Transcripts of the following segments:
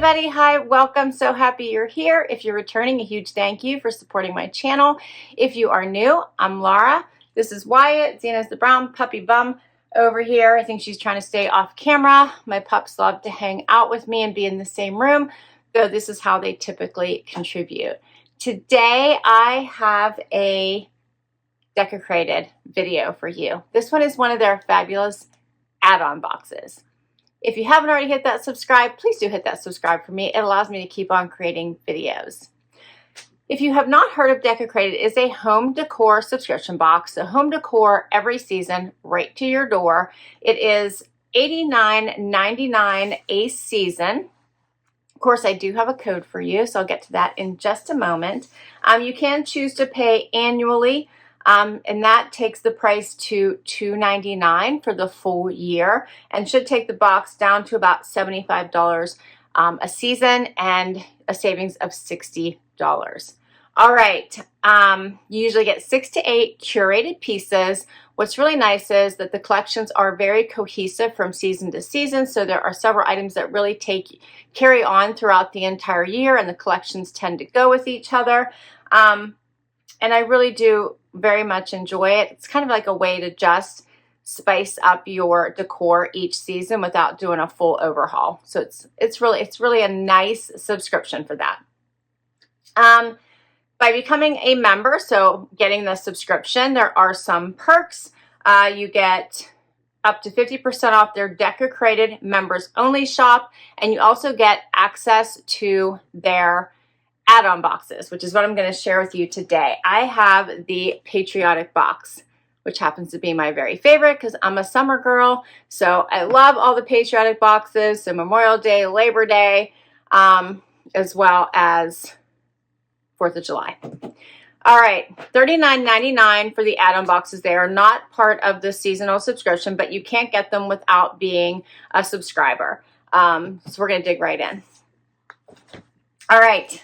everybody. Hi, welcome. So happy you're here. If you're returning, a huge thank you for supporting my channel. If you are new, I'm Laura. This is Wyatt. Zena's the brown puppy bum over here. I think she's trying to stay off camera. My pups love to hang out with me and be in the same room, though this is how they typically contribute. Today, I have a Decocrated video for you. This one is one of their fabulous add-on boxes. If you haven't already hit that subscribe, please do hit that subscribe for me. It allows me to keep on creating videos. If you have not heard of Decocrated, it is a home decor subscription box. So home decor every season right to your door. It is $89.99 a season. Of course, I do have a code for you, so I'll get to that in just a moment. You can choose to pay annually. And that takes the price to $2.99 for the full year and should take the box down to about $75 a season and a savings of $60. All right, you usually get 6 to 8 curated pieces. What's really nice is that the collections are very cohesive from season to season, so there are several items that really carry on throughout the entire year, and the collections tend to go with each other. And I really do very much enjoy it. It's kind of like a way to just spice up your decor each season without doing a full overhaul. So it's really a nice subscription for that. By becoming a member, so getting the subscription, there are some perks. You get up to 50% off their Decocrated members only shop, and you also get access to their add-on boxes, which is what I'm going to share with you today. I have the patriotic box, which happens to be my very favorite because I'm a summer girl. So I love all the patriotic boxes. So Memorial Day, Labor Day, as well as 4th of July. All right, $39.99 for the add-on boxes. They are not part of the seasonal subscription, but you can't get them without being a subscriber. So we're going to dig right in. All right.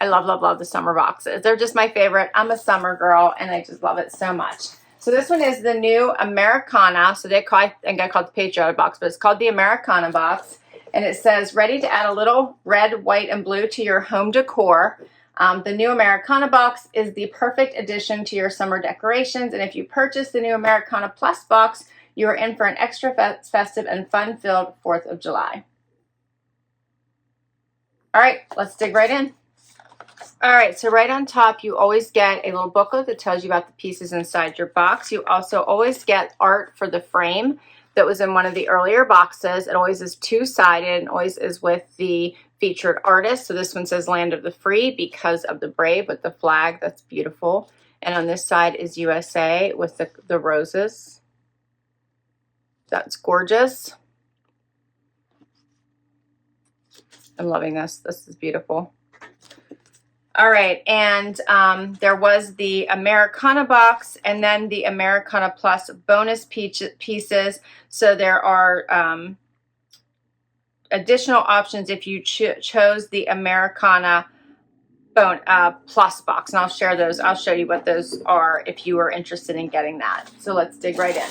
I love the summer boxes. They're just my favorite. I'm a summer girl and I just love it so much. So this one is the new Americana. So I think I called it the Patriotic box, but it's called the Americana box. And it says, ready to add a little red, white, and blue to your home decor. The new Americana box is the perfect addition to your summer decorations. And if you purchase the new Americana PLUS box, you are in for an extra festive and fun-filled 4th of July. All right, let's dig right in. All right, so right on top, you always get a little booklet that tells you about the pieces inside your box. You also always get art for the frame that was in one of the earlier boxes. It always is two-sided and always is with the featured artist. So this one says Land of the Free because of the brave with the flag. That's beautiful. And on this side is USA with the roses. That's gorgeous. I'm loving this. This is beautiful. All right, and there was the Americana box and then the Americana Plus bonus pieces. So there are additional options if you chose the Americana Plus box. And I'll share those. I'll show you what those are if you are interested in getting that. So let's dig right in.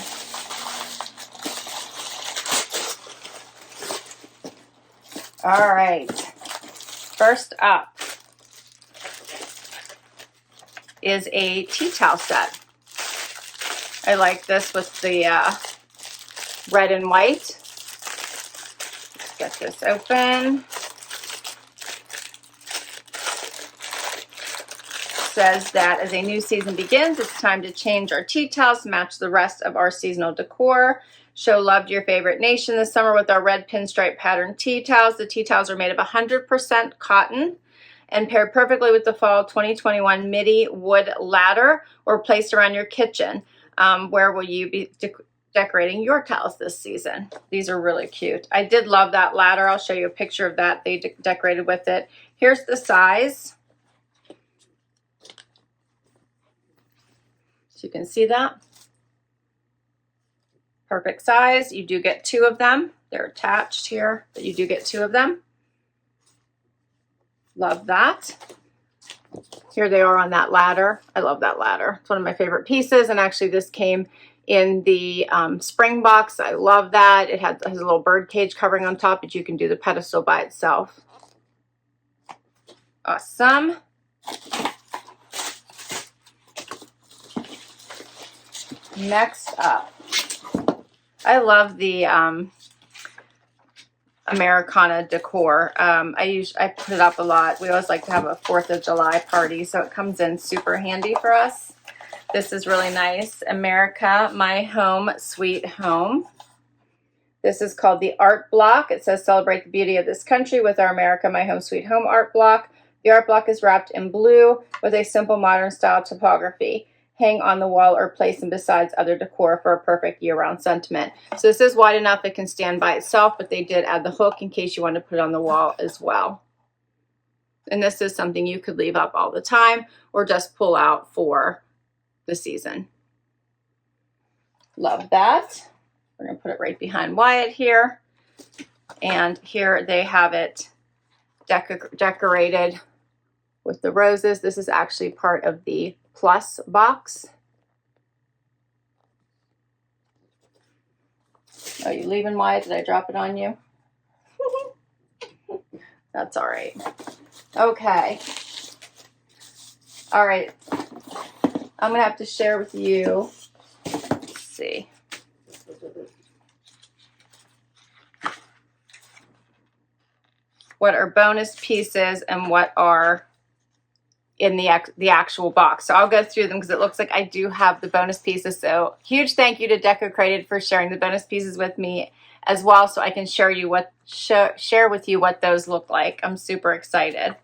All right, first up is a tea towel set. I like this with the red and white. Let's get this open. It says that as a new season begins, it's time to change our tea towels to match the rest of our seasonal decor. Show love to your favorite nation this summer with our red pinstripe pattern tea towels. The tea towels are made of 100% cotton and paired perfectly with the fall 2021 midi wood ladder or placed around your kitchen. Where will you be decorating your towels this season? These are really cute. I did love that ladder. I'll show you a picture of that. They decorated with it. Here's the size. So you can see that. Perfect size. You do get 2 of them. They're attached here, but you do get 2 of them. Love that. Here they are on that ladder. I love that ladder. It's one of my favorite pieces, and actually this came in the spring box. I love that. It has a little bird cage covering on top, but you can do the pedestal by itself. Awesome. Next up, I love the Americana decor. I put it up a lot. We always like to have a 4th of July party, so it comes in super handy for us. This is really nice. America, My Home, Sweet Home. This is called the art block. It says celebrate the beauty of this country with our America, My Home, Sweet Home art block. The art block is wrapped in blue with a simple modern style typography. Hang on the wall or place them besides other decor for a perfect year-round sentiment. So this is wide enough it can stand by itself, but they did add the hook in case you want to put it on the wall as well. And this is something you could leave up all the time or just pull out for the season. Love that. We're going to put it right behind Wyatt here. And here they have it decorated with the roses. This is actually part of the Plus box. Oh, you leaving, Wyatt? Did I drop it on you? That's all right. Okay. All right. I'm going to have to share with you. Let's see. What are bonus pieces and what are in the actual box. So I'll go through them because it looks like I do have the bonus pieces. So huge thank you to Decocrated for sharing the bonus pieces with me as well, so I can share with you what those look like. I'm super excited.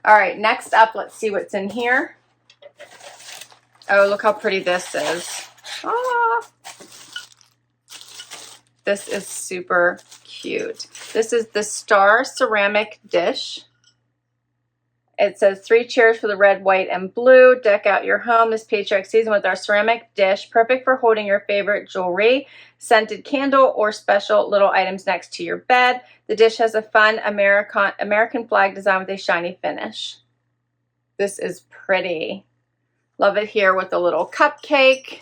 All right, next up, let's see what's in here. Oh, look how pretty this is. Ah, this is super cute. This is the Star ceramic dish. It says 3 cheers for the red, white, and blue. Deck out your home this patriotic season with our ceramic dish, perfect for holding your favorite jewelry, scented candle, or special little items next to your bed. The dish has a fun American flag design with a shiny finish. This is pretty. Love it here with a little cupcake.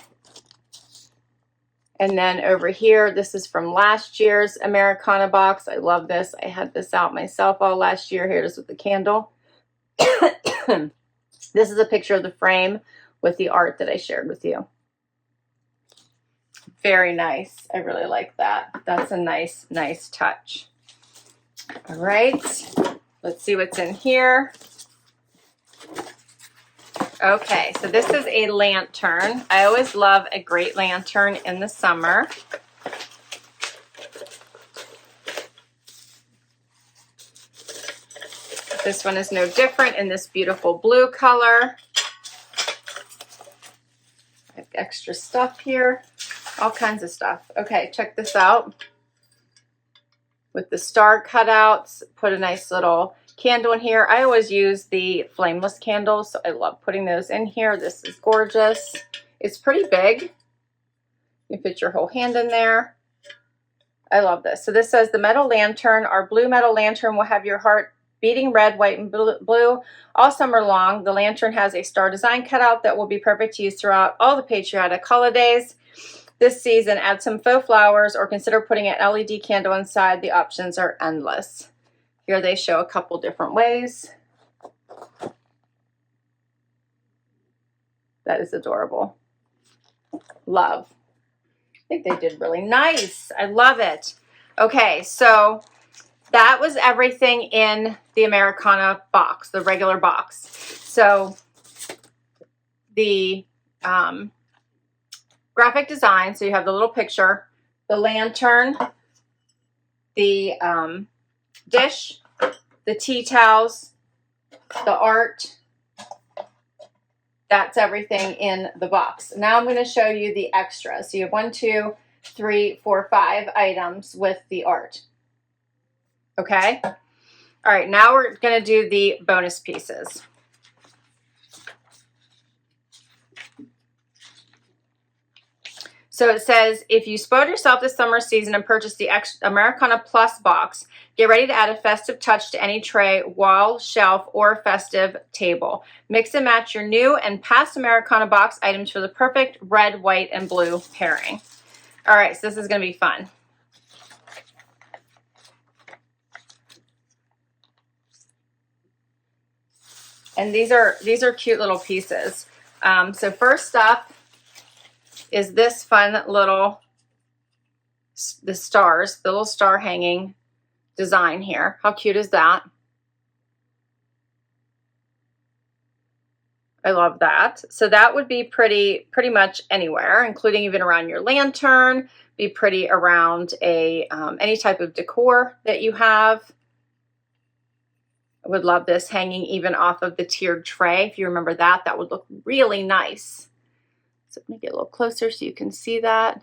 And then over here, this is from last year's Americana box. I love this. I had this out myself all last year. Here it is with the candle. This is a picture of the frame with the art that I shared with you. Very nice. I really like that. That's a nice touch. All right, let's see what's in here. Okay, so this is a lantern. I always love a great lantern in the summer. This one is no different in this beautiful blue color. I have extra stuff here, all kinds of stuff. Okay, check this out. With the star cutouts, put a nice little candle in here. I always use the flameless candles, so I love putting those in here. This is gorgeous. It's pretty big. You can fit your whole hand in there. I love this. So this says the metal lantern. Our blue metal lantern will have your heart beating red, white, and blue all summer long. The lantern has a star design cutout that will be perfect to use throughout all the patriotic holidays. This season, add some faux flowers or consider putting an LED candle inside. The options are endless. Here they show a couple different ways. That is adorable. Love. I think they did really nice. I love it. Okay, so that was everything in the Americana box, the regular box. So the graphic design, so you have the little picture, the lantern, the dish, the tea towels, the art. That's everything in the box. Now I'm going to show you the extras. So you have 1, 2, 3, 4, 5 items with the art. Okay? All right, now we're going to do the bonus pieces. So it says, if you spoiled yourself this summer season and purchased the Americana PLUS Box, get ready to add a festive touch to any tray, wall, shelf, or festive table. Mix and match your new and past Americana box items for the perfect red, white, and blue pairing. All right, so this is going to be fun. And these are cute little pieces. So first up is this fun little, the stars, the little star hanging design here. How cute is that? I love that. So that would be pretty much anywhere, including even around your lantern, be pretty around a any type of decor that you have. I would love this hanging even off of the tiered tray. If you remember that, that would look really nice. So let me get a little closer so you can see that.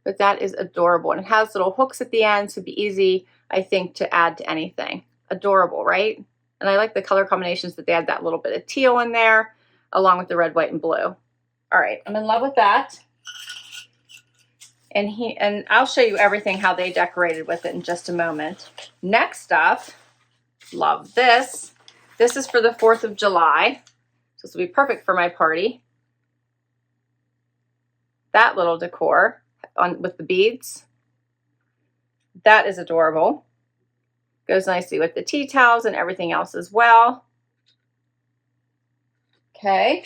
But that is adorable. And it has little hooks at the end, so it'd be easy, I think, to add to anything. Adorable, right? And I like the color combinations that they had that little bit of teal in there, along with the red, white, and blue. All right, I'm in love with that. And I'll show you everything, how they decorated with it in just a moment. Next up, love this. This is for the 4th of July. So this will be perfect for my party. That little decor with the beads. That is adorable. Goes nicely with the tea towels and everything else as well. Okay.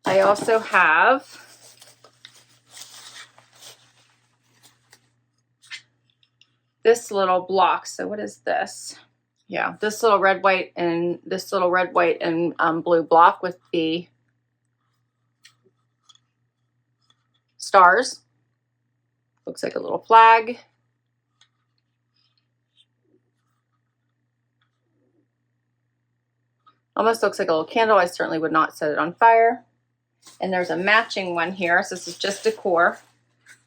I also have this little block. So what is this? Yeah, this little red, white, and blue block with the stars. Looks like a little flag. Almost looks like a little candle. I certainly would not set it on fire. And there's a matching one here. So this is just decor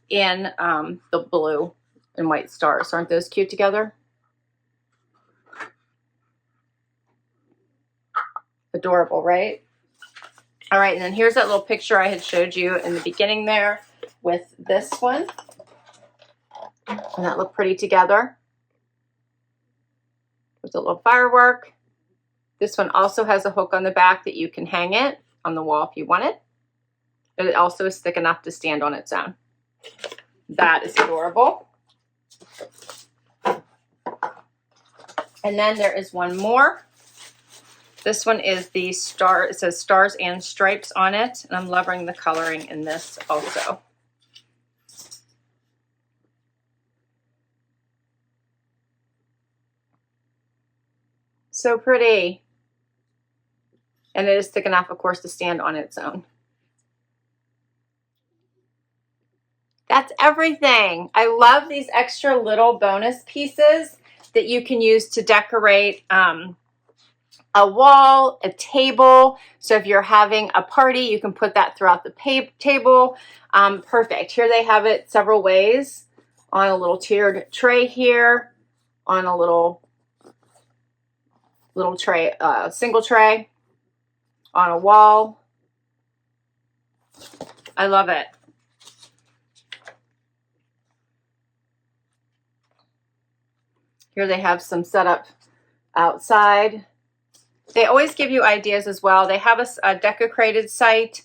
in the blue and white stars. Aren't those cute together? Adorable, right? All right, and then here's that little picture I had showed you in the beginning there with this one. And that looked pretty together with a little firework. This one also has a hook on the back that you can hang it on the wall if you want it. But it also is thick enough to stand on its own. That is adorable. And then there is one more. This one is the star. It says stars and stripes on it. And I'm loving the coloring in this also. So pretty. And it is thick enough, of course, to stand on its own. That's everything. I love these extra little bonus pieces that you can use to decorate a wall, a table. So if you're having a party, you can put that throughout the table. Perfect. Here they have it several ways on a little tiered tray here, on a little tray, single tray, on a wall. I love it. Here they have some setup outside. They always give you ideas as well. They have a Decocrated site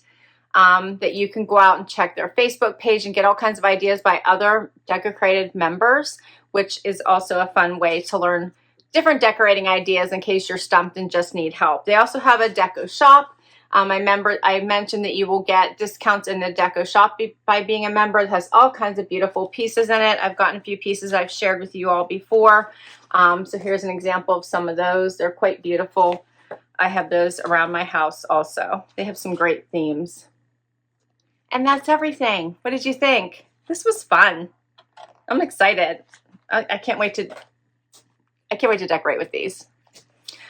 that you can go out and check their Facebook page and get all kinds of ideas by other Decocrated members, which is also a fun way to learn different decorating ideas in case you're stumped and just need help. They also have a Deco shop. I mentioned that you will get discounts in the Deco shop by being a member. It has all kinds of beautiful pieces in it. I've gotten a few pieces I've shared with you all before. So here's an example of some of those. They're quite beautiful. I have those around my house also. They have some great themes. And that's everything. What did you think? This was fun. I'm excited. I can't wait to decorate with these.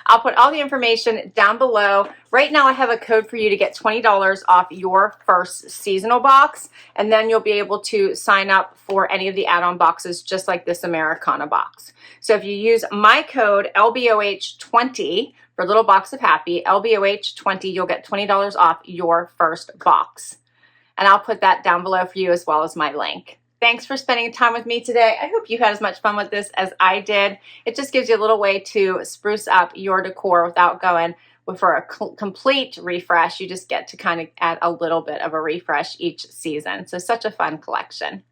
I'll put all the information down below. Right now I have a code for you to get $20 off your first seasonal box, and then you'll be able to sign up for any of the add-on boxes just like this Americana box. So if you use my code LBOH20 for Little Box of Happy, LBOH20, you'll get $20 off your first box. and I'll put that down below for you as well as my link. Thanks for spending time with me today. I hope you had as much fun with this as I did. It just gives you a little way to spruce up your decor without going for a complete refresh. You just get to kind of add a little bit of a refresh each season. So such a fun collection.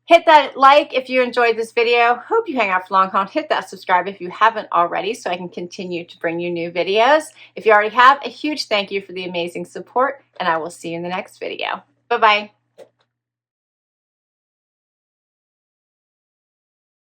Hit that like if you enjoyed this video. Hope you hang out for long haul. Hit that subscribe if you haven't already so I can continue to bring you new videos. If you already have, a huge thank you for the amazing support, and I will see you in the next video. Bye-bye.